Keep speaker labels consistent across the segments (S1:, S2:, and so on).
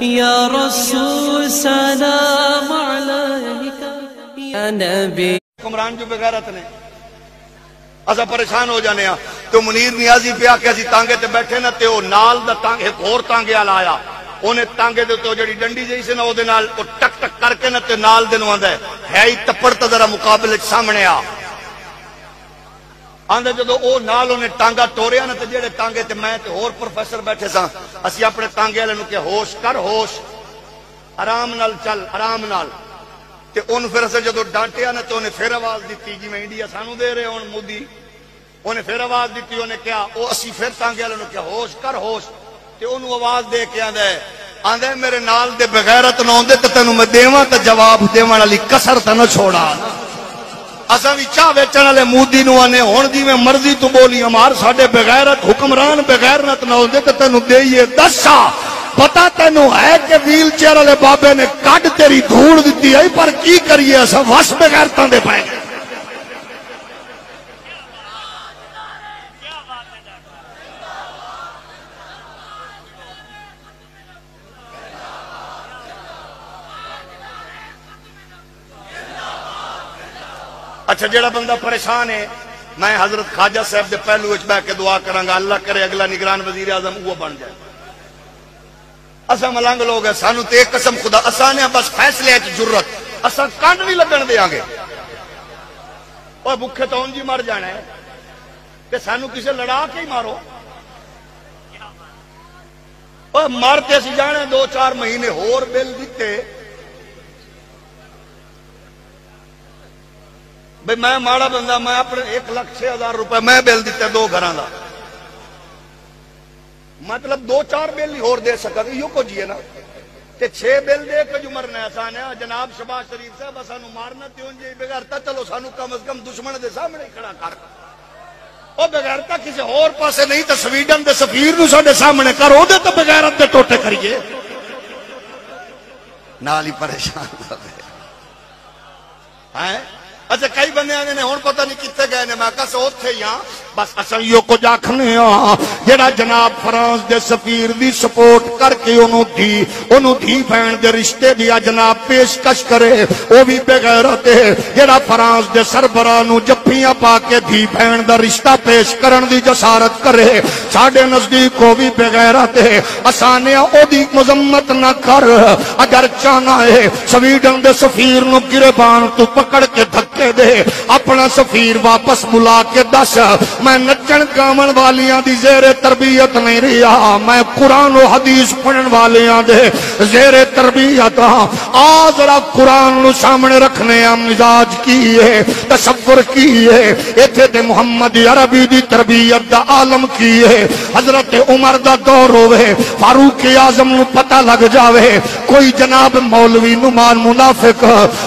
S1: یا رسول سلام علیک یا نبی.
S2: حکمران جو بغیرت نے اسا پریشان ہو جانے ہاں. تو منیر نیازی پہ آکے اسی تانگے تے بیٹھے نا تے او نال دا تانگے ایک اور تانگے والا آیا اونے تانگے دے تو جڑی ڈنڈی جئی سے نا او دے نال او ٹک ٹک کر کے نا تے نال دے نو آندا ہے ہی تپڑ تے ذرا مقابلے سامنے آ آندا جدو او نال اونے ٹانگا ٹوریا نا تے جڑے تانگے تے میں تے اور پروفیسر بیٹھے ساں اسی اپنے تانگے والے نو کہ ہوش کر ہوش آرام نال چل آرام نال تے اون پھر اسے جدو ڈانٹیا نا تے اونے پھر آواز دیتی جی میں انڈیا سانو دے رہے ہون مودی اونے پھر آواز دیتی اونے کیا او اسی پھر تانگے والے نو کہ ہوش کر ہوش تے اونوں آواز دے کے آندا ہے میرے نال دے بغیرت نہ ہوندے تے تینوں میں دیواں تے جواب دیوان والی کسر تے نہ چھوڑا. اساں وی چاہ ویچن والے مودی نو آنے ہن جویں مرضی تو بولی ہمار ساڈے بغیرت حکمران بغیرت نہ ہوندے تے تینوں دئیے دسا پتہ تینوں ہے کہ ویل چیئر والے بابے نے کڈ تیری دھوڑ دتی ہے پر کی کریے اساں وس بغیرتاں دے پے گئے. اچھا جڑا بندہ پریشان ہے میں حضرت خواجہ صاحب دے پہلو وچ بیٹھ کے دعا کراں گا اللہ کرے اگلا نگران وزیر اعظم وہ بن جائے. اساں ملنگ لوگ ہیں سانو تے ایک قسم خدا اساں نے بس فیصلے وچ جرت اساں کنڈ نہیں لگن دیاں گے. اوے بھوکے تو انج ہی مر جانا ہے تے سانو کسے لڑا کے ہی مارو. اوے مر تے اسی جانے 2-4 مہینے ہور بل دتے بھئی میں ماڑا بندہ میں اپنے 1,06,000 روپے میں بل دیتے 2 گھراں دا مطلب 2-4 بل ہی ہور دے سکا یو کو جیے نا تے 6 بل دے کے جو مرنا آسان ہے. جناب شہباز شریف صاحب سانو مارنا تیوں جی بغیرتا چلو سانو کم از کم دشمن دے سامنے کھڑا کر او بغیرتا کسی اور پاسے نہیں تے سویڈن دے سفیر نو ساڈے سامنے کر او دے تے بغیرت دے ٹوٹے کریے نال ہی پریشان ہو گئے ہیں. اچھا کئی بندے آنے نے ہون پتہ نہیں کتے گئے نے میں کہا سو اوتھے ہی ہاں بس اساں یو کچھ آکھنے ہاں جڑا جناب فرانس دے سفیر دی سپورٹ کر کے انہوں دھی بہن دے رشتے دیا جناب پیشکش کرے او بھی بغیرت ہے. جڑا فرانس دے سربراہ نو جفیاں پا کے دھی بہن دا رشتہ پیش کرن دی جسارت کرے ساڈے نزدیک او بھی بغیرت ہے. اساں نے او دی مذمت نہ کر اگر چاہنا ہے سویڈن دے سفیر نو گربان تو پکڑ کے دھکے دے اپنا سفیر واپس بلا کے دس میں نچن گاون والیاں دی زیر تربیت نہیں رہا میں قرآن و حدیث پڑھن والیاں دے زیر تربیت ہاں. آ ذرا قرآن نو سامنے رکھنے مزاج کی ہے تصور کی ہے ایتھے تے محمد عربی دی تربیت دا عالم کی ہے. حضرت عمر دا دور ہوئے فاروق اعظم نو پتہ لگ جاوے کوئی جناب مولوی نمان منافق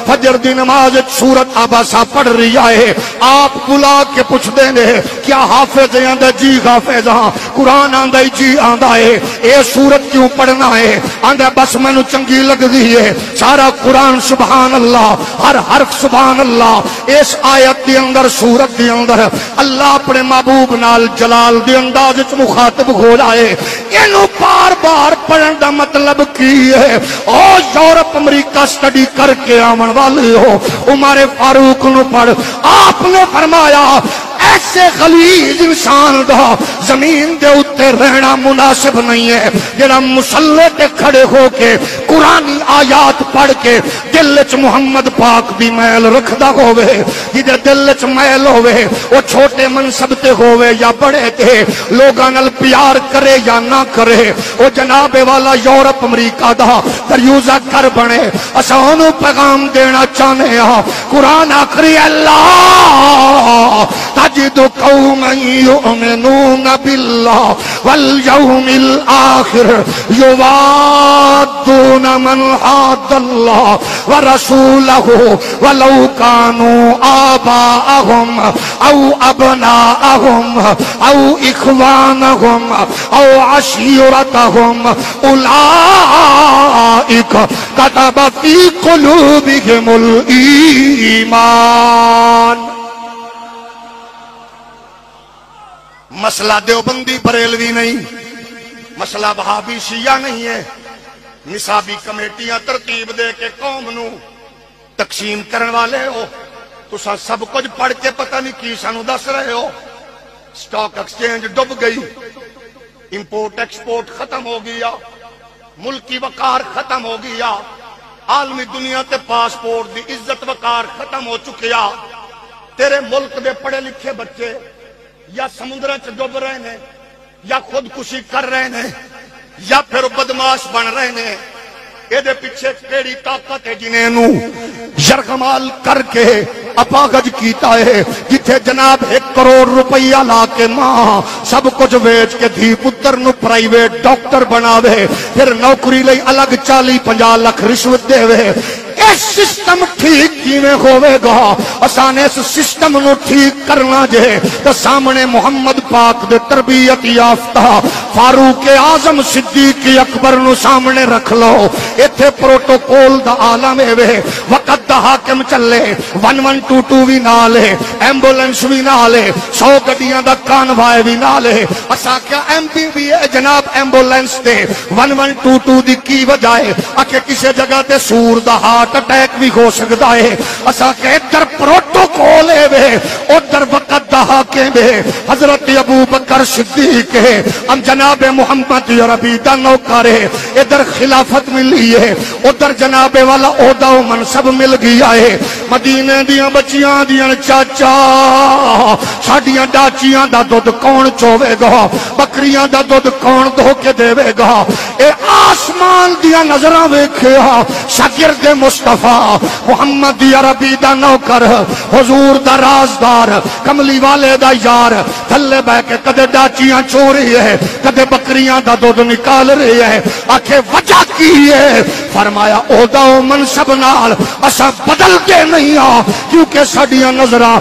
S2: فجر دی نماز سورت آباسا پڑھ رہی آئے آپ بلا کے پوچھ دینے کیا حافظ ہے آندھا جی حافظ ہاں قرآن آندھا جی آندھا ہے اے سورت کیوں پڑھنا ہے آندھا بس میں نو چنگی لگ دی ہے سارا قرآن سبحان اللہ ہر حرف سبحان اللہ اس آیت دی اندر سورت دی اندر اللہ اپنے محبوب نال جلال دی انداز مخاطب ہو جائے انہوں بار بار پڑھن دا مطلب کی ہے او یورپ امریکہ سٹڈی کر کے آمن والے ہو عمر فاروق نو پڑھ آپ نے فرمایا ایسے غلیظ انسان دا زمین دے اتے رہنا مناسب نہیں ہے جنہاں مسلح تے کھڑے ہو کے قرآنی آیات پڑھ کے دل چ محمد پاک دی محل رکھدا ہوئے جدے دل چ محل ہوئے وہ چھوٹے منصب تے ہوئے یا بڑے تے لوگاں نال پیار کرے یا نہ کرے وہ جناب والا یورپ امریکہ دا دریوزہ کر بنے اساں انہوں پیغام دینا چاہنے ہاں قرآن آخری اللہ تجد قوما یؤمنون باللہ والیوم الآخر یوادون من حاد اللہ ورسولہ ولو کانوا آباءہم او ابناءہم او اخوانہم او عشیرتہم اولئک کتب فی قلوبہم الایمان. مسئلہ دیوبندی بریلوی نہیں مسئلہ وہابی شیعہ نہیں ہے نصابی کمیٹیاں ترتیب دے کے قوم نو تقسیم کرن والے ہو، تسا سب کچھ پڑھ کے پتہ نہیں کی سانو دس رہے ہو۔ سٹاک ایکسچینج ڈب گئی، امپورٹ ایکسپورٹ ختم ہو گیا، ملکی وقار ختم ہو گیا، عالمی دنیا تے پاسپورٹ دی عزت وقار ختم ہو چکیا۔ تیرے ملک دے پڑھے لکھے بچے یا سمندر چ ڈب رہے نے، یا خودکشی کر رہے نے، یا پھر بدماش بن رہے نے۔ اے دے پیچھے کیڑی طاقت ہے جنہیں نو یرغمال کر کے اپاگج کیتا ہے، جتھے جناب 1 کروڑ روپیہ لا کے ماں سب کچھ ویچ کے دھی پتر نو پرائیویٹ ڈاکٹر بناوے، پھر نوکری لئی الگ 40-50 لاکھ رشوت دے وے۔ اس سسٹم ٹھیک کیویں ہوے گا؟ اسانے اس سسٹم نو ٹھیک کرنا جے تے سامنے محمد پاک دے تربیت یافتہ فاروق اعظم صدیق اکبر نو سامنے رکھ لو۔ ایتھے پروٹوکول دا عالم ہے، وقت دا حاکم چلے، 1122 بھی نالے، ایمبولنس بھی نالے، 100 گڈیاں دا کانوائے بھی نالے۔ اسا کیا ایم پی بھی ہے جناب ایمبولنس تے 1122 دی کی وجہ ہے؟ اکھے کسی جگہ تے سور دا ہارٹ اٹیک بھی ہو سکتا ہے۔ اسا کہ ادھر پروٹوکول ہے، ادھر وقت دا حاکم ہے، حضرت ابو بکر صدیق ہے، ہم جناب محمد عربی دا نوکر ہے، ادھر خلافت ملی ہے، ادھر جناب والا عہدہ و منصب مل گیا ہے۔ مدینے دیاں بچیاں دیاں چاچا ساڈیاں ڈاچیاں دا دودھ کون چوے گا؟ بکریاں دا دودھ کون دھو کے دے گا؟ اے آسمان دیاں نظراں ویکھیا، شاگرد مصطفیٰ محمد عربی دا نوکر، حضور دا رازدار، کملی والے دا یار، تھلے بہ کے کدے ڈاچیاں چو رہی ہے، کدے بکریاں دا دودھ نکال رہی ہے۔ آکھے وجہ کی ہے؟ فرمایا عہدہ و منصب نال اسا بدل کے نہیں آ، کیونکہ ساڈیاں نظراں